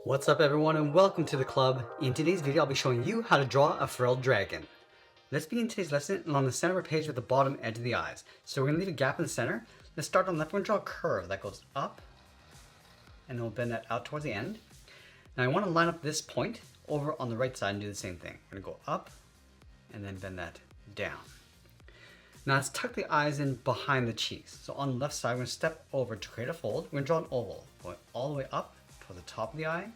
What's up everyone and welcome to the club. In today's video I'll be showing you how to draw a frilled dragon. Let's begin today's lesson along the center of our page with the bottom edge of the eyes. So we're going to leave a gap in the center. Let's start on the left. We're going to draw a curve that goes up and then we'll bend that out towards the end. Now I want to line up this point over on the right side and do the same thing. We're going to go up and then bend that down. Now let's tuck the eyes in behind the cheeks. So on the left side we're going to step over to create a fold. We're going to draw an oval going all the way up to the top of the eye,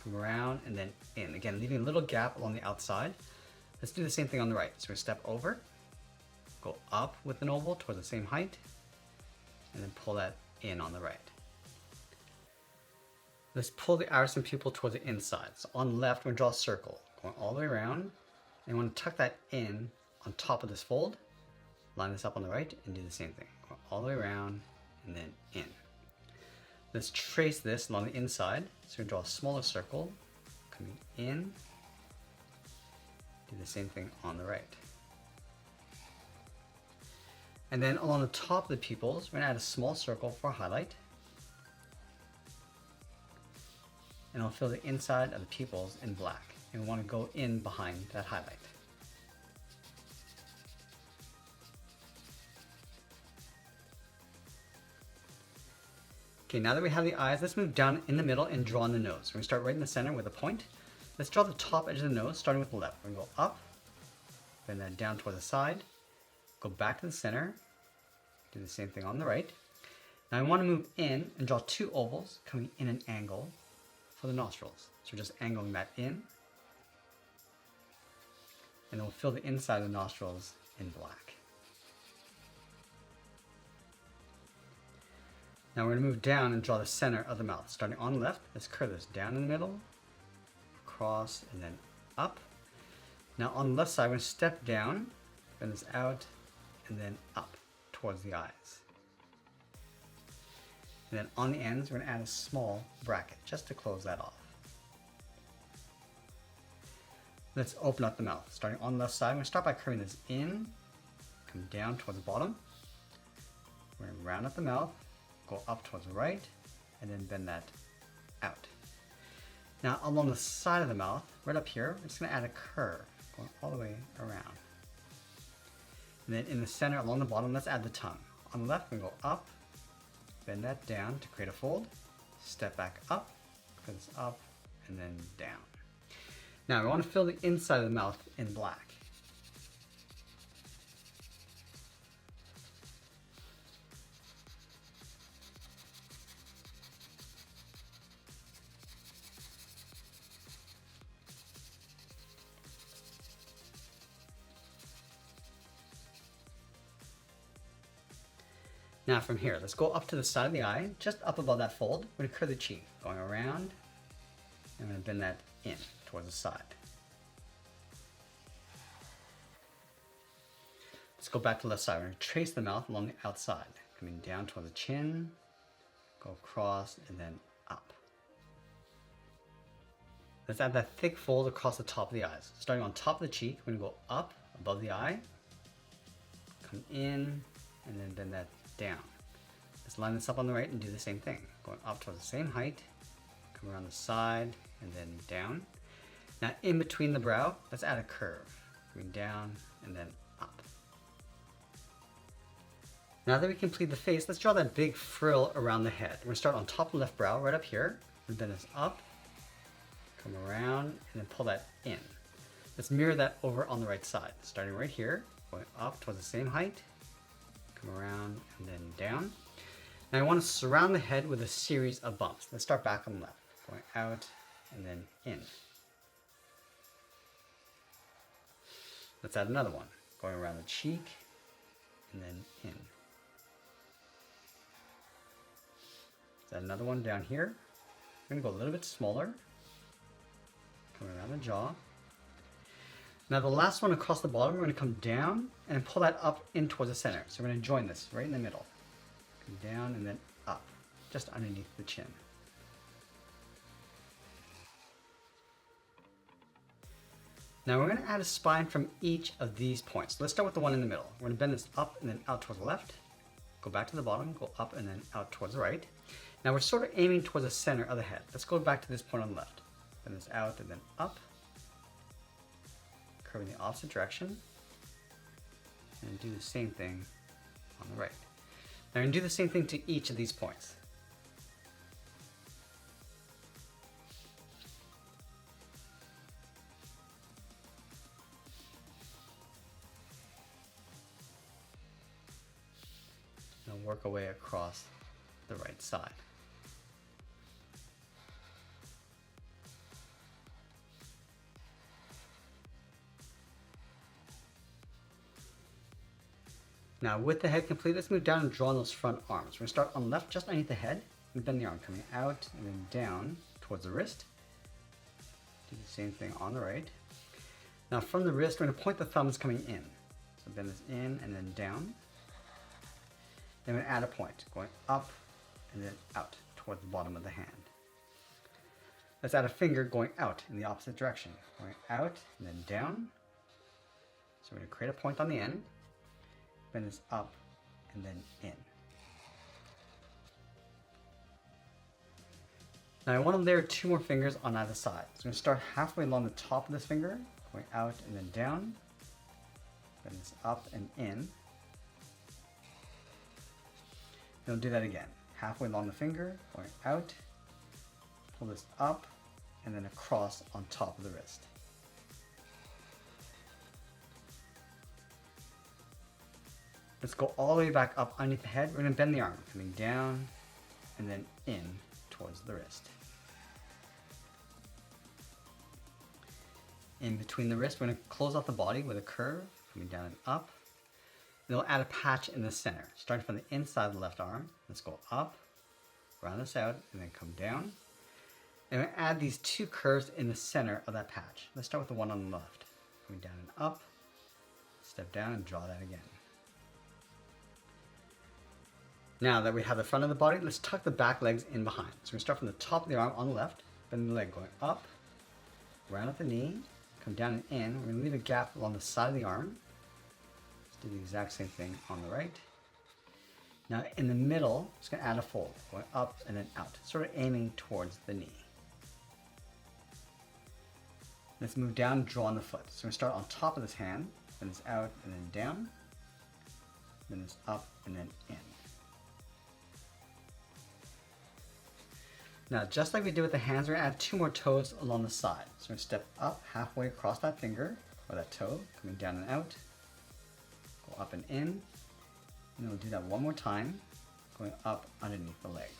come around and then in. Again, leaving a little gap along the outside. Let's do the same thing on the right. So we step over, go up with an oval towards the same height, and then pull that in on the right. Let's pull the iris and pupil towards the inside. So on the left, we're going to draw a circle going all the way around, and we want to tuck that in on top of this fold. Line this up on the right and do the same thing. Going all the way around and then in. Let's trace this along the inside. So we draw a smaller circle, coming in. Do the same thing on the right. And then along the top of the pupils, we're going to add a small circle for a highlight. And I'll fill the inside of the pupils in black. And we want to go in behind that highlight. Okay, now that we have the eyes, let's move down in the middle and draw on the nose. We're going to start right in the center with a point. Let's draw the top edge of the nose, starting with the left. We're going to go up, bend that down toward the side, go back to the center, do the same thing on the right. Now I want to move in and draw two ovals coming in an angle for the nostrils. So we're just angling that in, and then we'll fill the inside of the nostrils in black. Now we're going to move down and draw the center of the mouth. Starting on the left, let's curve this down in the middle, across, and then up. Now on the left side, we're going to step down, bend this out, and then up towards the eyes. And then on the ends, we're going to add a small bracket just to close that off. Let's open up the mouth. Starting on the left side, we're going to start by curving this in, come down towards the bottom. We're going to round up the mouth, go up towards the right, and then bend that out. Now along the side of the mouth, right up here, we're just going to add a curve going all the way around. And then in the center along the bottom, let's add the tongue. On the left, we go up, bend that down to create a fold, step back up, curve this up, and then down. Now we want to fill the inside of the mouth in black. Now from here, let's go up to the side of the eye, just up above that fold. We're going to curve the cheek, going around, and I'm going to bend that in towards the side. Let's go back to the left side. We're going to trace the mouth along the outside, coming down toward the chin, go across, and then up. Let's add that thick fold across the top of the eyes. Starting on top of the cheek, we're going to go up above the eye, come in, and then bend that down. Let's line this up on the right and do the same thing. Going up towards the same height, come around the side, and then down. Now in between the brow, let's add a curve. Going down and then up. Now that we complete the face, let's draw that big frill around the head. We're going to start on top of the left brow, right up here, and bend this up, come around, and then pull that in. Let's mirror that over on the right side. Starting right here, going up towards the same height, come around and then down. Now I want to surround the head with a series of bumps. Let's start back on the left, going out and then in. Let's add another one, going around the cheek and then in. Let's add another one down here. I'm going to go a little bit smaller, coming around the jaw. Now the last one across the bottom, we're going to come down and pull that up in towards the center. So we're going to join this right in the middle. Come down and then up, just underneath the chin. Now we're going to add a spine from each of these points. Let's start with the one in the middle. We're going to bend this up and then out towards the left, go back to the bottom, go up and then out towards the right. Now we're sort of aiming towards the center of the head. Let's go back to this point on the left. Bend this out and then up. Curve in the opposite direction. And do the same thing on the right. Now we're going to do the same thing to each of these points. And work our way across the right side. Now with the head complete, let's move down and draw on those front arms. We're going to start on the left, just underneath the head, and bend the arm, coming out and then down towards the wrist. Do the same thing on the right. Now from the wrist, we're going to point the thumbs coming in. So bend this in and then down. Then we're going to add a point, going up and then out towards the bottom of the hand. Let's add a finger going out in the opposite direction, going out and then down. So we're going to create a point on the end. Bend this up and then in. Now I want to layer 2 more fingers on either side. So I'm going to start halfway along the top of this finger, going out and then down. Bend this up and in. Then we'll do that again. Halfway along the finger, going out, pull this up, and then across on top of the wrist. Let's go all the way back up underneath the head. We're going to bend the arm, coming down and then in towards the wrist. In between the wrist, we're going to close off the body with a curve, coming down and up. Then we'll add a patch in the center, starting from the inside of the left arm. Let's go up, round this out, and then come down. And we're going to add these 2 curves in the center of that patch. Let's start with the one on the left. Coming down and up, step down and draw that again. Now that we have the front of the body, let's tuck the back legs in behind. So we're going to start from the top of the arm on the left, bend the leg going up, round at the knee, come down and in. We're going to leave a gap along the side of the arm. Let's do the exact same thing on the right. Now in the middle, just going to add a fold, going up and then out, sort of aiming towards the knee. Let's move down and draw on the foot. So we're going to start on top of this hand, bend this out and then down, then this up and then in. Now, just like we did with the hands, we're going to add 2 more toes along the side. So we're going to step up halfway across that finger, or that toe, coming down and out, go up and in, and then we'll do that one more time, going up underneath the leg.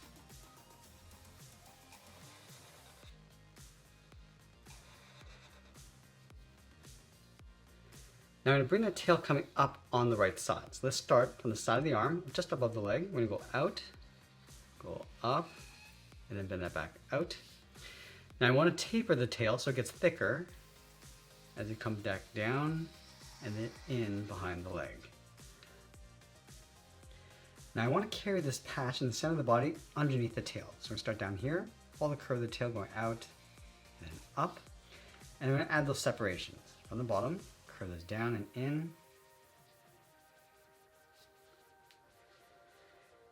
Now I'm going to bring the tail coming up on the right side. So let's start from the side of the arm, just above the leg. We're going to go out, go up, and then bend that back out. Now I want to taper the tail so it gets thicker as you come back down and then in behind the leg. Now I want to carry this patch in the center of the body underneath the tail. So we're going to start down here, follow the curve of the tail going out, then up, and we're going to add those separations. From the bottom, curve this down and in.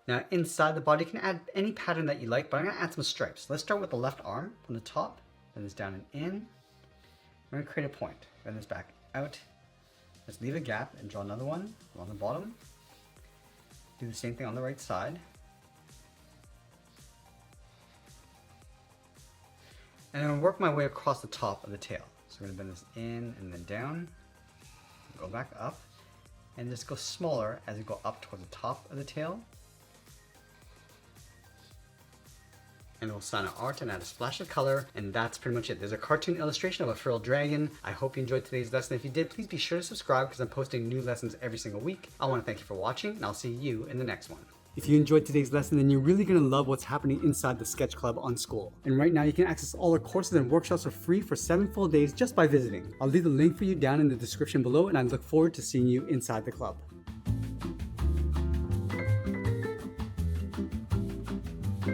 Now inside the body, you can add any pattern that you like, but I'm going to add some stripes. Let's start with the left arm from the top, bend this down and in. We're going to create a point, bend this back out. Let's leave a gap and draw another one along the bottom. Do the same thing on the right side. And I'm going to work my way across the top of the tail. So we're going to bend this in and then down, go back up, and just go smaller as you go up towards the top of the tail. And we'll sign our art and add a splash of color, and that's pretty much it. There's a cartoon illustration of a frilled dragon. I hope you enjoyed today's lesson. If you did, please be sure to subscribe because I'm posting new lessons every single week. I want to thank you for watching, and I'll see you in the next one. If you enjoyed today's lesson, then you're really going to love what's happening inside the Sketch Club on Skool. And right now you can access all our courses and workshops for free for 7 full days just by visiting. I'll leave the link for you down in the description below, and I look forward to seeing you inside the club.